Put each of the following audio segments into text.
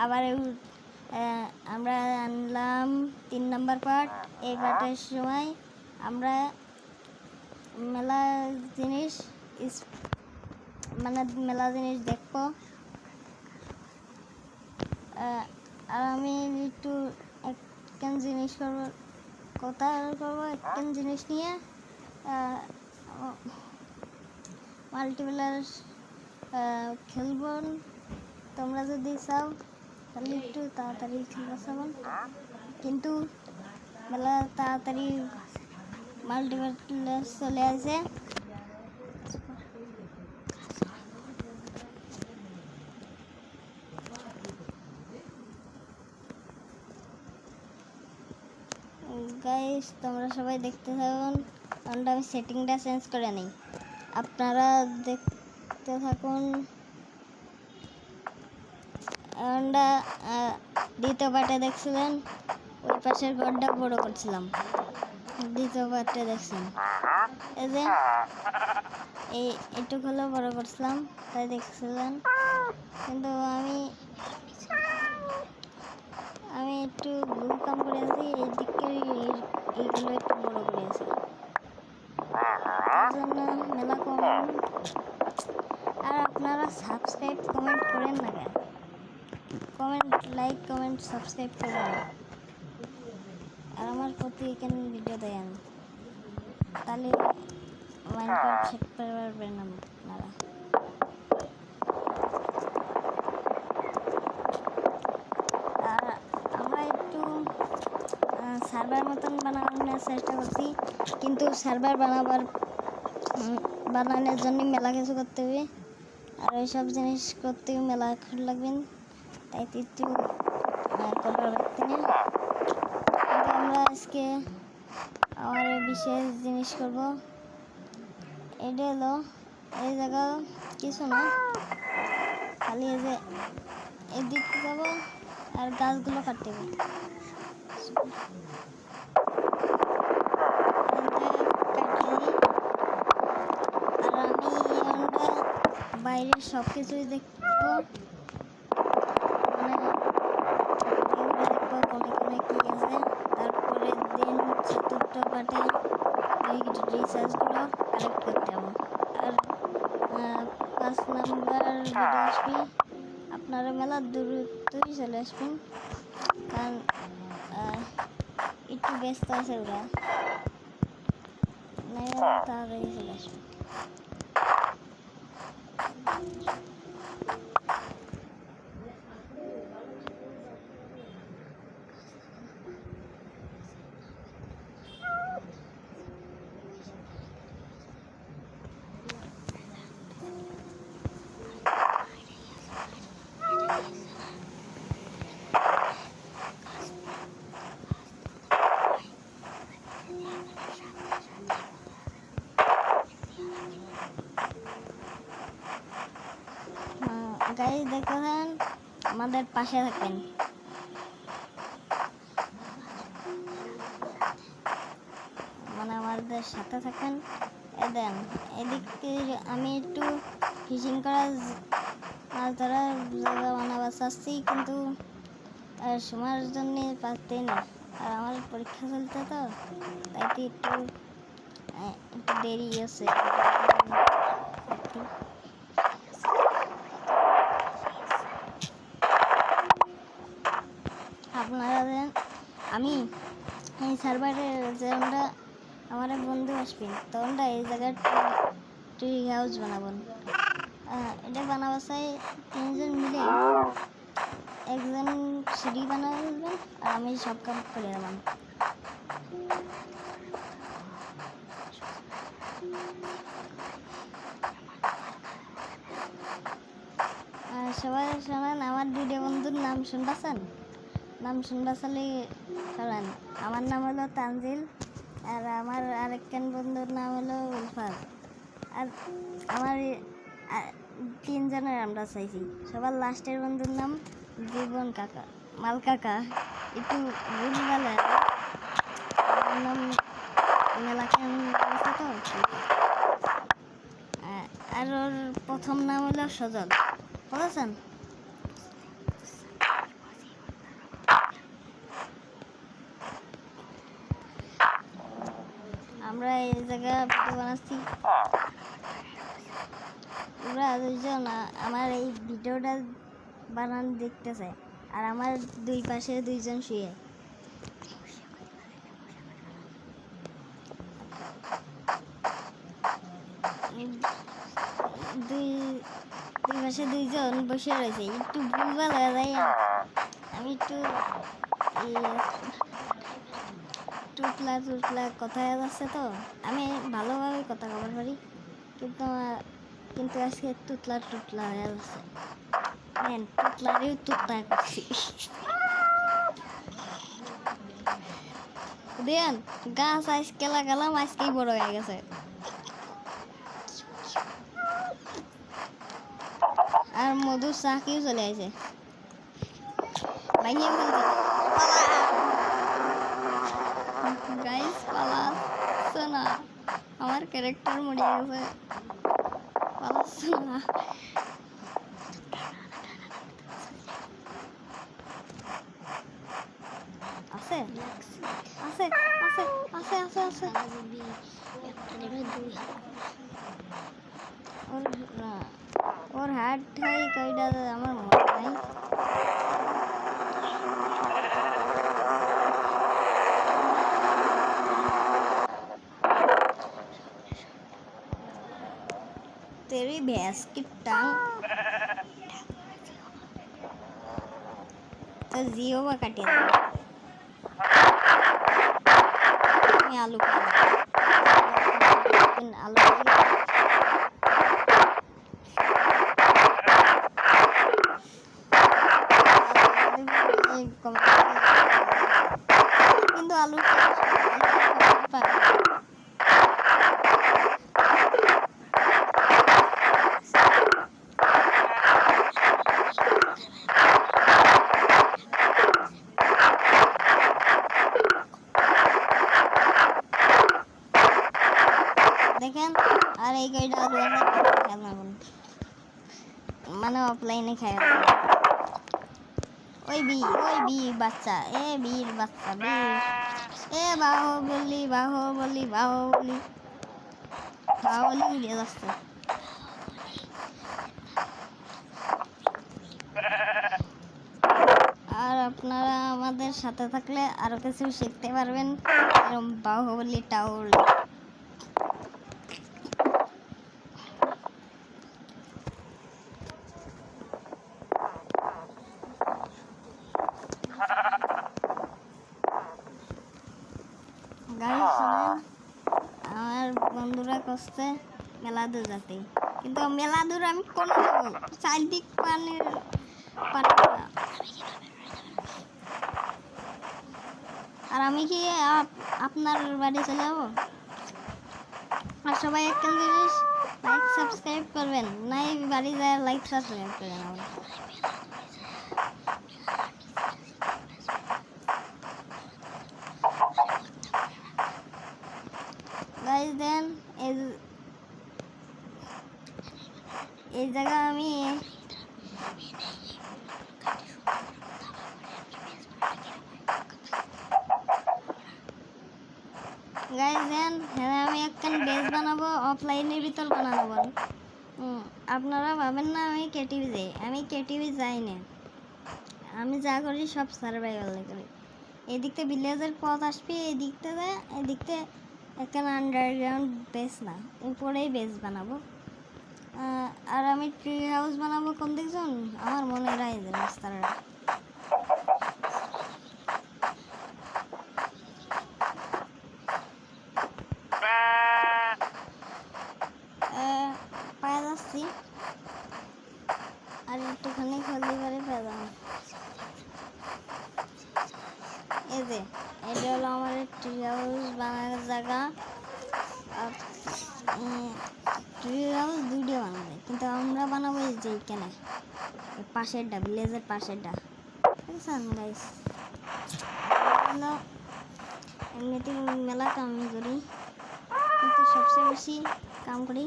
আবার আমরা আনলাম 3 নম্বর পার্ট। এই পার্টের সময় আমরা মেলা জিনিস মেলা জিনিস দেখবো। আর আমি একটু একখান জিনিস করবো, কথা করবো একখান জিনিস নিয়ে। মাল্টিপ্লেয়ার খেলবো। তোমরা যদি চাও তাহলে একটু তাড়াতাড়ি খেলতে চাবেন, কিন্তু মেলা তাড়াতাড়ি মাল্টিপ্লেয়ার চলে আসে। গাইস তোমরা সবাই দেখতে থাকুন, কারণ আমি সেটিংটা চেঞ্জ করে নিই, আপনারা দেখতে থাকুন। আমরা দ্বিতীয় পার্টে দেখছিলেন ওই পাশের ঘরটা বড় করছিলাম, দ্বিতীয় পার্টে দেখছেন এই যে একটু হলেও বড় করছিলাম, তাই দেখছিলেন। কিন্তু আমি একটু ভুল কাম করে আছি, এই দিকে এইগুলো একটু বড় করে আছি, তার জন্য মেলা কম। আর আপনারা সাবস্ক্রাইব কমেন্ট করেন না কেন? লাইক কমেন্ট সাবস্ক্রাইব করেন, আর আমার প্রতি এখানে ভিডিও দেন, তাহলে মাইনক্রাফট শিখতে পারবেন আপনারা। আর আমরা একটু সার্ভার মতন বানানোর চেষ্টা করছি, কিন্তু সার্ভার বানানোর জন্য মেলা কিছু করতে হবে, আর ওই সব জিনিস করতে মেলা লাগবেন, তাই একটু করা রাখতে নেই। কিন্তু আমরা আজকে আমার বিশেষ জিনিস করব। এটা হলো এই জায়গা কিছু না, খালি এই যে এদিকে যাব আর গাছগুলো কাটতে হবে। আর আমি আমরা বাইরের সব কিছুই দেখবো, দেখবো কোনে কোনে কি আছে। তারপরে দিন চতুর্থ পার্টে ওই রিসার্চগুলো কালেক্ট করতে হবে। আর 5 নাম্বার ভিডিও আসবি, আপনারা মেলা দ্রুতই চলে আসবেন, কারণ একটু ব্যস্ত আছে ওরা, তাড়াতাড়ি চলে আসবেন। গাইস দেখেন, আমাদের পাশে থাকবেন, আমাদের সাথে থাকেন। দেন এদিকে আমি একটু ফিশিং করার মাছ ধরার জায়গা বানাবার চাচ্ছি, কিন্তু সময়ের জন্য পারতেই না, আর আমার পরীক্ষা চলতে তো, তাই একটু দেরি আছে। আপনারা আমি এই সার্ভারে যে আমরা আমার বন্ধু আসবেন, তো আমরা এই জায়গায় ট্রি হাউস বানাবেন। এটা বানাবো চাই 3 জন মিলে, একজন সিঁড়ি বানাবেন আর আমি সব কাম করে দেবেন। সবাই শোনেন, আমার 2 বন্ধুর নাম শুনবাছেন, শোনেন। আমার নাম হলো তানজিল, আর আমার আরেকখান বন্ধুর নাম হলো উলফার। আর আমার 3 জনের আমরা চাইছি। সবার লাস্টের বন্ধুর নাম জীবন কাকা, মাল কাকা, একটু বুঝবালে নাম মেলাখান আছে তো। আর ওর প্রথম নাম হলো সজল, বুঝেছেন? আমরা এই জায়গায় ভিডিও বানাচ্ছি, ওরা দুইজন আমার এই ভিডিওটা বানান দেখতেছে, আর আমার দুই পাশে দুইজন শুয়ে। দুই পাশে দুইজন বসে রয়েছে, একটু ভুলভাল হয়ে যায়। আমি একটু টুটলা কথা যাচ্ছে, তো আমি ভালোভাবে কথা বলতে পারি, কিন্তু আজকে টুটলা হয়ে যাচ্ছে। টুটলারই টুটলা করছি। দেন গাছ আজকে লাগালাম, আজকেই বড় হয়ে গেছে। আর মধুর চাকিও চলে আসে, ভাঙিয়ে ফেলছে। গাইস পালাচ্ছে না, আমার ক্যারেক্টার মরে গেছে, পালাচ্ছে না। আছে আছে আছে আছে আছে আছে ওর হাট হয় কয়টা আমার মনে নাই। तेरी भैंस की टांग तो जियो में काटी आलू आलू কিন্তু আলু দেখেন। আর এই গাড়িটা মানে অফলাইনে খায়। ওই বি বাচ্চা, বীর বাচ্চা, বীর বাহুবলি উড়িয়ে যাচ্ছে। আর আপনারা আমাদের সাথে থাকলে আরো কিছু শিখতে পারবেন, এরকম বাহুবলি টাউল। আমার বন্ধুরা করছে মেলা দূর যাতে, কিন্তু মেলা দূর আমি কোনো চারদিক পানির আর আমি কি আপনার বাড়ি চলে যাবো। আর সবাই একটা জিনিস লাইক সাবস্ক্রাইব করবেন, নাই বাড়ি যায় লাইক সাবস্ক্রাইব করবেন। গাইস দেন এই জায়গা আমি গাইস দেন আমি একটা বেস বানাবো, অফলাইনের ভিতর বানাবো। আপনারা ভাবেন না আমি কেটিভি যাই, আমি কেটিভি যাই না। আমি যা করি সব সার্ভাইভাল করি। এদিকতে ভিলেজের পথ আসবে, এদিকতে একটা আন্ডারগ্রাউন্ড বেস না, উপরেই বেস বানাবো। আর আমি ট্রি হাউস বানাবো কোন দেখছেন, আমার মনে রায় যে রাস্তাটা পায়ে যাচ্ছি। আর একটুখানি হলি পারে পেলাম। এই যে এটা হলো আমার ট্রি হাউস বানানোর জায়গা। আর ট্রি হাউস দুইটা বানাবে, কিন্তু আমরা বানাবো এই যে এখানে পাশেরটা, ভিলেজের পাশেরটা, বুঝছেন গাইস। এমনিতে মেলা কাম করি, কিন্তু সবচেয়ে বেশি কাম করি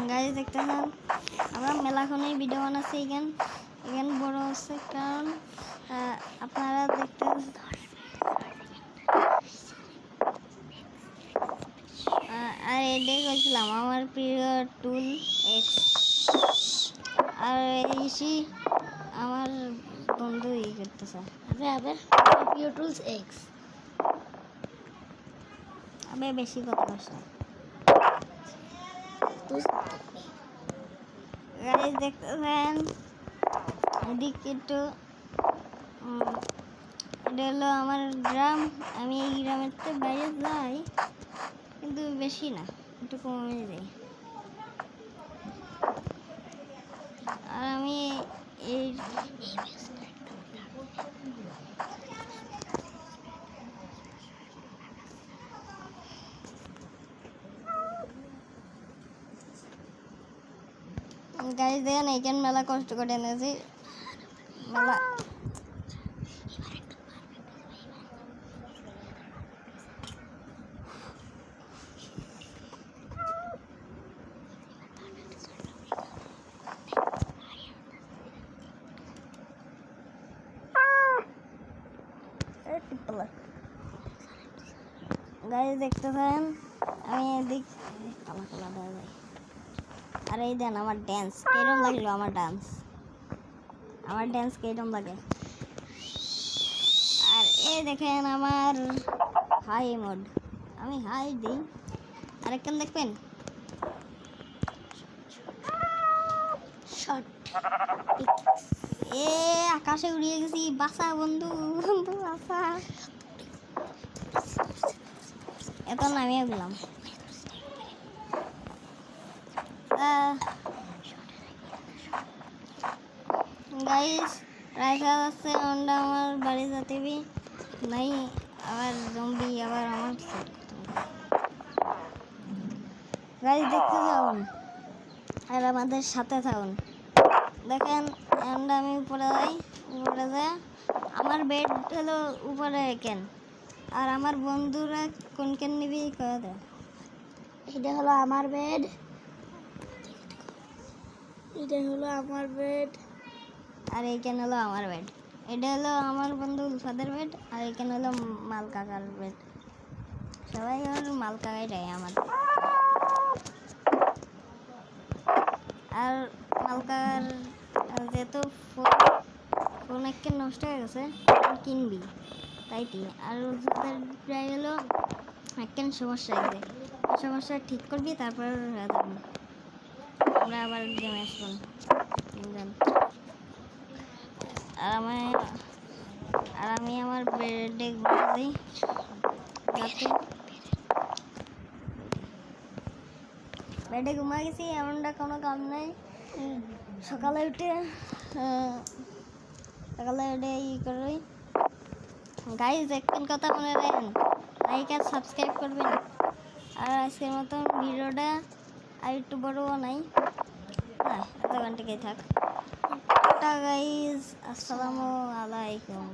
গাইস। দেখতেছেন আমরা মেলাখনেই ভিডিও বানাচ্ছি। এখান বড় হচ্ছে কারণ আপনারা দেখতে আর এটাই করছিলাম আমার প্রিয় টুল এক্স আর এসি আমার বন্ধু করতেছে আবে প্রিয় টুলস এক্স আবে বেশি কথা বলছে গাইস দেখতেছেন এদিকে একটু এটা হলো আমার গ্রাম আমি এই গ্রামের তো বাইরে যাই কিন্তু বেশি না একটু কমে যাই আর আমি এই গাইস দেখেন এইখানে মেলা কষ্ট করে এনেছি মেলা গাইস দেখতেছেন আমি এদিক কালা কালা দেওয়া যায় আর এই দেন আমার ড্যান্স কিরকম লাগলো আমার ড্যান্স কিরকম লাগে আর এই দেখেন আমার হাই মোড আমি হাই দিই আরেকখান দেখবেন শর্ট এ আকাশে উড়িয়ে গেছি বাসা বন্ধু বন্ধু বাসা এত নামিয়ে গেলাম গাইস রাইখা যাচ্ছে অন্ডা আমার বাড়ি যেতে নাই আবার জম্বি আবার আমার গাইস দেখতে থাকুন আর আমাদের সাথে থাকুন দেখেন অন্ডা আমি উপরে যাই আমার বেড হলো উপরে রেখেন আর আমার বন্ধুরা কোনখান নিবি করে দেয় এটা হলো আমার বেড আর এইখানে হলো আমার বেড এটা হলো আমার বন্ধু উলফাদের বেড আর এখানে হলো মাল কাকার বেড সবাই আর মাল কাকাই দেয় আমার আর মাল কাকার যেহেতু ফোন একটা নষ্ট হয়ে গেছে কিনবি তাই আর ওদের প্রায় হলো একটা সমস্যা আছে সমস্যা ঠিক করবি তারপর আমরা আবার গেমে আসবো আর আমি আমার বেডে ঘুমাই রাতে বেডে ঘুমা গেছি এমনটা কোনো কাম নাই সকালে উঠে ই করি গাইস দেখেন কথা মনে রাখেন লাইক আর সাবস্ক্রাইব করবেন আর আজকের মতো ভিডিওটা আর একটু বড়ও নাই হ্যাঁ আধা ঘন্টাকেই থাক টাটা গাইস আসসালামু আলাইকুম।